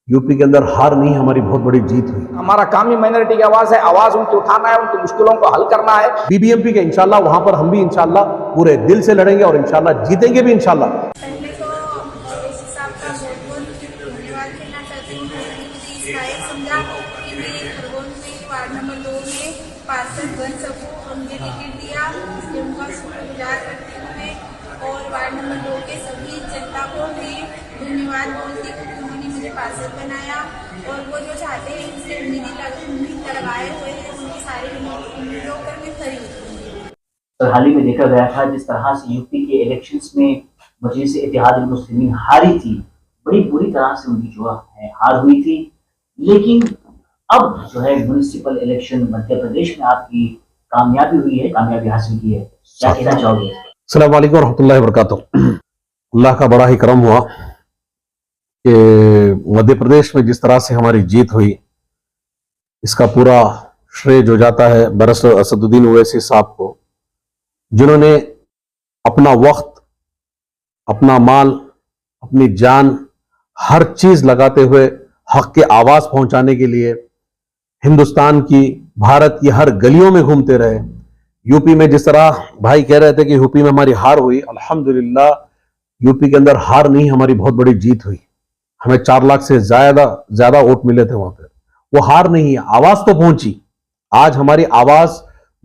UP के अंदर हार नहीं, हमारी बहुत बड़ी जीत हुई। हमारा काम ही माइनॉरिटी की आवाज है, आवाज उनकी उठाना है, उनकी मुश्किलों को हल करना है। बीबीएमपी के इंशाल्लाह वहां पर हम भी इंशाल्लाह पूरे दिल से लड़ेंगे और इंशाल्लाह जीतेंगे भी इंशाल्लाह। पहले तो ओवैसी साहब का बहुत बहुत धन्यवाद कहना चाहती हूँ। उन्होंने मुझे इस लायक समझा कि मैं खरगोन में वार्ड नंबर 2 में पार्षद बन सकूँ और मुझे टिकट दिया, इसलिए उनका शुक्रगुजार करती हूँ मैं। और वार्ड नंबर 2 के सभी जनता को मैं धन्यवाद बोलती हूँ कि उन्होंने मुझे पार्षद बनाया और वो जो चाहते हैं इससे उम्मीद लगाए हुए हैं, उनकी सारी उम्मीदों पर मैं खरी उतरूंगी। तो हाल ही में देखा गया था जिस तरह से यूपी के इलेक्शंस में मजलिस इत्तेहादुल मुस्लिमीन हारी थी, बड़ी बुरी तरह से उनकी जो है हार हुई थी। लेकिन अब जो है म्युनिसिपल इलेक्शन मध्य प्रदेश में आपकी कामयाबी हुई है, कामयाबी हासिल की है, क्या कहना चाहोगे? अस्सलाम वालेकुम रहमतुल्लाहि व बरकातुहू। अल्लाह का बड़ा ही करम हुआ कि मध्य प्रदेश में जिस तरह से हमारी जीत हुई, इसका पूरा श्रेय जो जाता है बैरिस्टर असदुद्दीन ओवैसी साहब को, जिन्होंने अपना वक्त, अपना माल, अपनी जान, हर चीज लगाते हुए हक के आवाज पहुंचाने के लिए हिंदुस्तान की, भारत की हर गलियों में घूमते रहे। यूपी में जिस तरह भाई कह रहे थे कि यूपी में हमारी हार हुई, अल्हम्दुलिल्लाह यूपी के अंदर हार नहीं, हमारी बहुत बड़ी जीत हुई। हमें 4 लाख से ज्यादा वोट मिले थे वहां पर। वो हार नहीं है, आवाज तो पहुंची। आज हमारी आवाज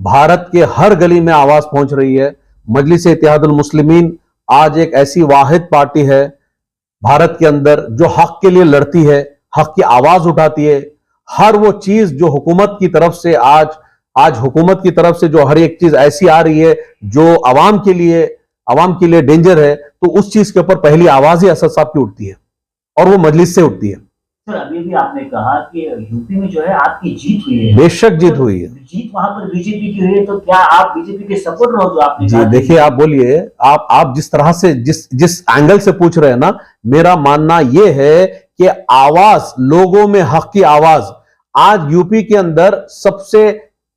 भारत के हर गली में आवाज पहुंच रही है। मजलिस इत्तेहादुल मुस्लिमीन आज एक ऐसी वाहिद पार्टी है भारत के अंदर जो हक के लिए लड़ती है, हक की आवाज उठाती है। हर वो चीज जो हुकूमत की तरफ से आज हुकूमत की तरफ से जो हर एक चीज ऐसी आ रही है जो आवाम के लिए डेंजर है, तो उस चीज के ऊपर पहली आवाज ही असद साहब की उठती है और वो मजलिस से उठती है। सर, अभी भी आपने कहा कि यूपी में जो है आपकी जीत हुई है। बेशक जीत हुई है। जीत वहां पर बीजेपी की हुई है, तो क्या आप बीजेपी के सपोर्टर हो? जो आपने जी देखिए, आप बोलिए, आप जिस तरह से जिस एंगल से पूछ रहे हैं ना, मेरा मानना यह है कि आवाज, लोगों में हक की आवाज, आज यूपी के अंदर सबसे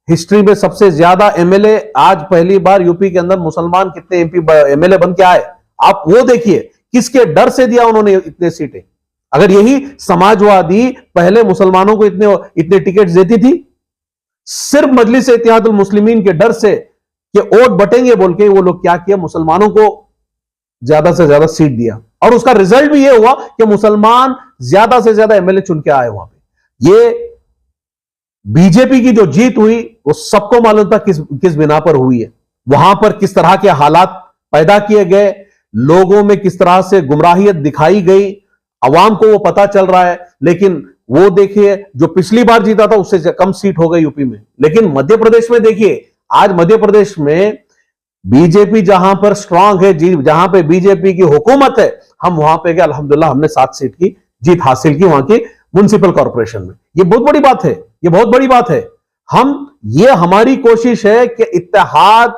हिस्ट्री में सबसे ज्यादा एमएलए, आज पहली बार यूपी के अंदर मुसलमान कितने एमएलए बन के आए, आप वो देखिए। किसके डर से दिया उन्होंने इतने सीटें? अगर यही समाजवादी पहले मुसलमानों को इतने टिकट देती थी, सिर्फ मजलिस इत्तेहादुल मुस्लिमीन के डर से कि वोट बटेंगे बोल के वो लोग क्या किया, मुसलमानों को ज्यादा से ज्यादा सीट दिया और उसका रिजल्ट भी ये हुआ कि मुसलमान ज्यादा से ज्यादा एमएलए चुन के आए वहां पे। ये बीजेपी की जो जीत हुई वो सबको मालूम था किस बिना पर हुई है। वहां पर किस तरह के हालात पैदा किए गए, लोगों में किस तरह से गुमराहियत दिखाई गई, अवाम को वो पता चल रहा है। लेकिन वो देखिए, जो पिछली बार जीता था उससे कम सीट हो गई यूपी में। लेकिन मध्य प्रदेश में देखिए, आज मध्य प्रदेश में बीजेपी जहां पर स्ट्रांग है, जहां पे बीजेपी की हुकूमत है, हम वहां पे गए, अल्हम्दुलिल्लाह हमने 7 सीट की जीत हासिल की वहां की म्युनिसिपल कॉर्पोरेशन में। ये बहुत बड़ी बात है, ये बहुत बड़ी बात है। ये हमारी कोशिश है कि इत्तेहाद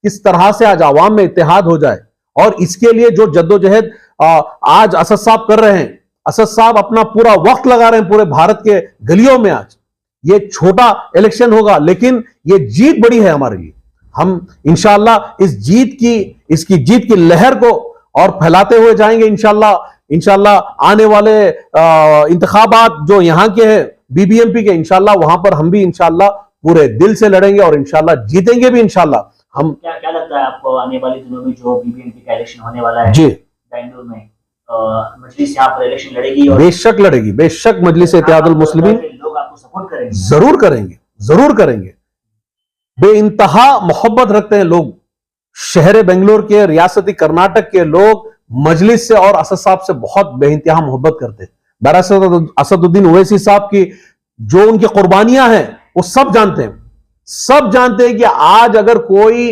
किस तरह से आज आवाम में इत्तेहाद हो जाए, और इसके लिए जो जद्दोजहद आज असद साहब कर रहे हैं, असद साहब अपना पूरा वक्त लगा रहे हैं पूरे भारत के गलियों में। आज ये छोटा इलेक्शन होगा, लेकिन ये जीत बड़ी है हमारे लिए। हम इंशाअल्लाह इसकी जीत की लहर को और फैलाते हुए जाएंगे इंशाअल्लाह आने वाले इंतखाबात जो यहां के हैं बीबीएमपी के, इंशाअल्लाह वहां पर हम भी इंशाअल्लाह पूरे दिल से लड़ेंगे और इंशाअल्लाह जीतेंगे भी इंशाअल्लाह। हम क्या लगता है आपको आने वाले दिनों में जो बीबीएमपी का इलेक्शन होने वाला है जी, बेंगलुरु में, मजलिस यहाँ पर इलेक्शन लड़ेगी? और बेशक लड़ेगी, बेशक मजलिस इत्तेहादुल मुस्लिमीन लोग आपको सपोर्ट करेंगे? जरूर करेंगे। बेइंतहा मोहब्बत रखते हैं लोग, शहर बेंगलोर के, रियासती कर्नाटक के लोग मजलिस से और असद साहब से बहुत बेइंतहा मोहब्बत करते हैं। बैरिस्टर असदुद्दीन ओवैसी साहब की जो उनकी कुर्बानियां हैं वो सब जानते हैं कि आज अगर कोई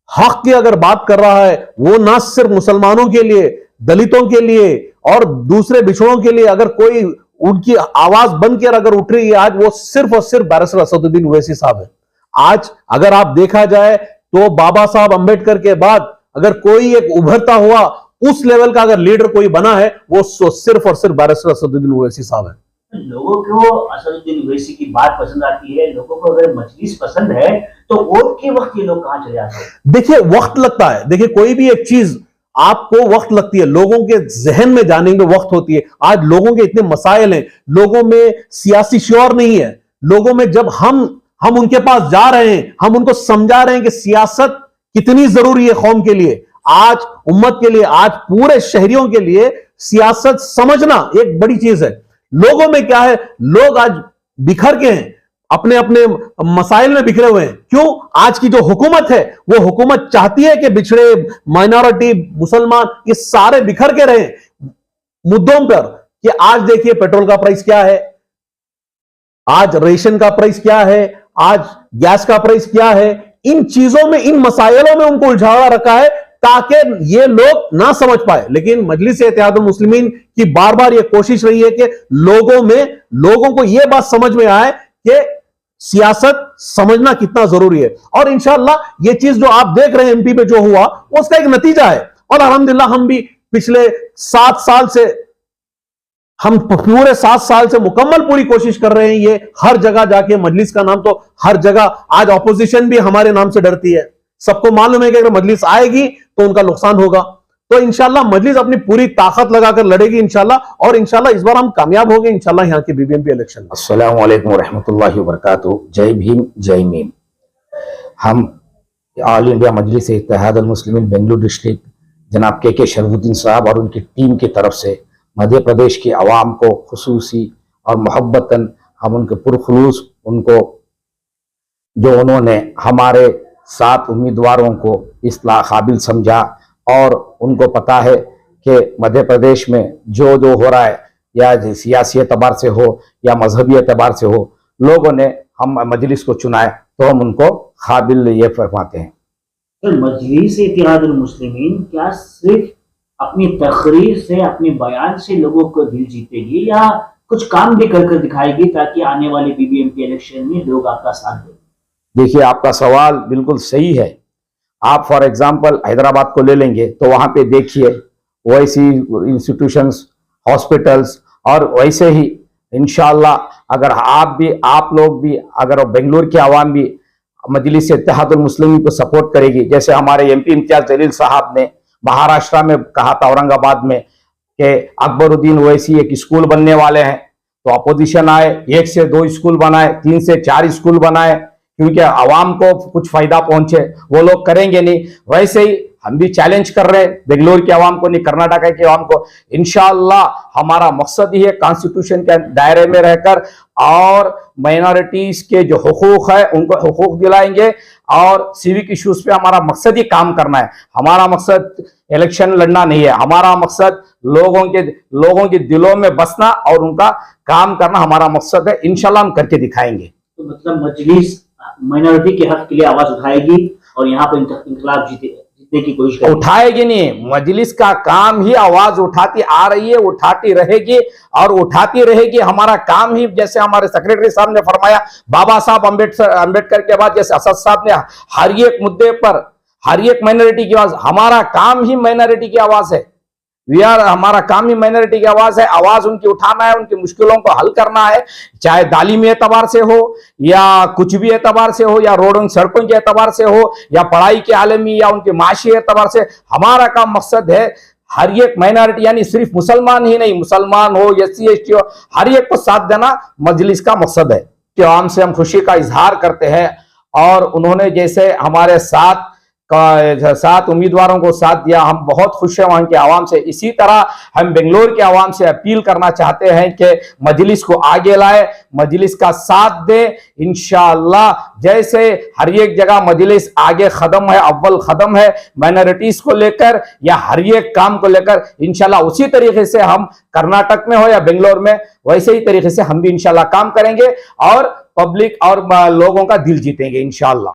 हक की अगर बात कर रहा है, वो ना सिर्फ मुसलमानों के लिए, दलितों के लिए और दूसरे बिछड़ों के लिए अगर कोई उनकी आवाज बनकर अगर उठ रही है आज, वो सिर्फ और सिर्फ बैरिस्टर असदुद्दीन ओवैसी साहब है। आज अगर आप देखा जाए तो बाबा साहब अंबेडकर के बाद अगर कोई एक उभरता हुआ उस लेवल का अगर लीडर कोई बना है, वो सिर्फ और सिर्फ बैरिस्टर असदुद्दीन ओवैसी साहब है। लोगों को असदुद्दीन ओवैसी की बात पसंद आती है, लोगों को अगर मजलिस पसंद है, तो वोट के वक्त ये लोग कहां चले जाते हैं? देखिए, वक्त लगता है। देखिए, कोई भी एक चीज आपको वक्त लगती है, लोगों के जहन में जाने में वक्त होती है। आज लोगों के इतने मसाइल हैं, लोगों में सियासी श्योर नहीं है, लोगों में जब हम उनके पास जा रहे हैं, हम उनको समझा रहे हैं कि सियासत कितनी जरूरी है कौम के लिए, आज उम्मत के लिए, आज पूरे शहरियों के लिए सियासत समझना एक बड़ी चीज है। लोगों में क्या है, लोग आज बिखर के हैं, अपने अपने मसाइल में बिखरे हुए हैं। क्यों? आज की जो हुकूमत है वो हुकूमत चाहती है कि बिछड़े, माइनॉरिटी, मुसलमान, ये सारे बिखर के रहे मुद्दों पर। कि आज देखिए पेट्रोल का प्राइस क्या है, आज रेशन का प्राइस क्या है, आज गैस का प्राइस क्या है। इन चीजों में, इन मसाइलों में उनको उलझावा रखा है ताकि ये लोग ना समझ पाए। लेकिन मजलिस इत्तेहादुल मुस्लिमीन की बार बार ये कोशिश रही है कि लोगों को ये बात समझ में आए कि सियासत समझना कितना जरूरी है। और इंशाअल्लाह ये चीज जो आप देख रहे हैं एमपी पे जो हुआ, उसका एक नतीजा है। और अल्हम्दुलिल्लाह हम भी पिछले 7 साल से, हम पूरे 7 साल से मुकम्मल पूरी कोशिश कर रहे हैं। ये हर जगह जाके, मजलिस का नाम तो हर जगह, आज ऑपोजिशन भी हमारे नाम से डरती है। सबको मालूम है कि अगर मजलिस आएगी तो उनका नुकसान होगा। तो इंशाल्लाह मजलिस अपनी पूरी ताकत लगाकर लड़ेगी इंशाल्लाह, और इंशाल्लाह इस बार हम कामयाब होंगे इंशाल्लाह यहाँ के बीबीएमपी इलेक्शन में। अस्सलाम वालेकुम रहमतुल्लाहि व बरकातुहू। जय भीम, जय मीम। हम ऑल इंडिया मजलिस इत्तेहादुल मुस्लिमीन बेंगलुरु डिस्ट्रिक्ट जनाब के शरफुद्दीन साहब और उनकी टीम की तरफ से मध्य प्रदेश की आवाम को खुसूसी और मोहब्बतन हम उनके पुरखुलूस, उनको जो उन्होंने हमारे 7 उम्मीदवारों को इस काबिल समझा, और उनको पता है कि मध्य प्रदेश में जो हो रहा है, या सियासी एतबार से हो या मजहबी एतबार से हो, लोगों ने हम मजलिस को चुना है, तो हम उनको काबिल ये फरमाते हैं। तो मजलिस इत्तेहादुल मुस्लिमीन क्या सिर्फ अपनी तकरीर से, अपने बयान से लोगों को दिल जीतेगी, या कुछ काम भी कर दिखाएगी ताकि आने वाले बीबीएमपी इलेक्शन में लोग आपका साथ दें? देखिए, आपका सवाल बिल्कुल सही है। आप फॉर एग्जांपल हैदराबाद को ले लेंगे तो वहां पे देखिए वैसी इंस्टीट्यूशंस, हॉस्पिटल्स, और वैसे ही इंशाअल्लाह अगर आप लोग भी, अगर बेंगलुरु के आवाम भी मजलिस इत्तेहादुल मुस्लिमीन को सपोर्ट करेगी, जैसे हमारे एमपी इम्तियाज जलील साहब ने महाराष्ट्र में कहा था, औरंगाबाद में, कि अकबरुद्दीन ओवैसी एक स्कूल बनने वाले हैं, तो अपोजिशन आए, 1 से 2 स्कूल बनाए, 3 से 4 स्कूल बनाए, क्योंकि आवाम को कुछ फायदा पहुंचे। वो लोग करेंगे नहीं। वैसे ही हम भी चैलेंज कर रहे हैं बेंगलुरु के आवाम को, नहीं कर्नाटक के आवाम को। इंशाअल्लाह हमारा मकसद ही है कॉन्स्टिट्यूशन के दायरे में रहकर, और माइनॉरिटीज के जो हुकूक है उनको हुकूक दिलाएंगे, और सिविक इश्यूज पे हमारा मकसद ही काम करना है। हमारा मकसद इलेक्शन लड़ना नहीं है, हमारा मकसद लोगों के दिलों में बसना और उनका काम करना हमारा मकसद है। इंशाल्लाह हम करके दिखाएंगे। तो मतलब मजलिस माइनॉरिटी के हक के लिए आवाज उठाएगी और यहाँ पर इंकलाब जीतने की कोशिश करेगी। उठाएगी नहीं, मजलिस का काम ही आवाज उठाती आ रही है, उठाती रहेगी और उठाती रहेगी। हमारा काम ही, जैसे हमारे सेक्रेटरी साहब ने फरमाया, बाबा साहब अम्बेडकर के बाद जैसे असद साहब ने हर एक मुद्दे पर हर एक माइनॉरिटी की आवाज, हमारा काम ही माइनॉरिटी की आवाज है। हमारा काम ही माइनॉरिटी की आवाज है। आवाज उनकी उठाना है, उनकी मुश्किलों को हल करना है, चाहे तालीमी एतबार से हो या कुछ भी एतबार से हो, या रोडों सड़कों के एतबार से हो, या पढ़ाई के आलमी या उनके माशी एतबार से। हमारा काम मकसद है हर एक माइनॉरिटी, यानी सिर्फ मुसलमान ही नहीं, मुसलमान हो, SC ST हो, हर एक को साथ देना मजलिस का मकसद है। कि आम से हम खुशी का इजहार करते हैं, और उन्होंने जैसे हमारे 7 उम्मीदवारों को साथ दिया, हम बहुत खुश हैं वहां के आवाम से। इसी तरह हम बेंगलुरु के आवाम से अपील करना चाहते हैं कि मजलिस को आगे लाए, मजलिस का साथ दे। इंशाअल्लाह जैसे हर एक जगह मजलिस आगे कदम है, अव्वल कदम है माइनॉरिटीज को लेकर या हर एक काम को लेकर, इंशाअल्लाह उसी तरीके से हम कर्नाटक में हो या बेंगलुरु में, वैसे ही तरीके से हम भी इंशाअल्लाह काम करेंगे और पब्लिक और लोगों का दिल जीतेंगे इंशाअल्लाह।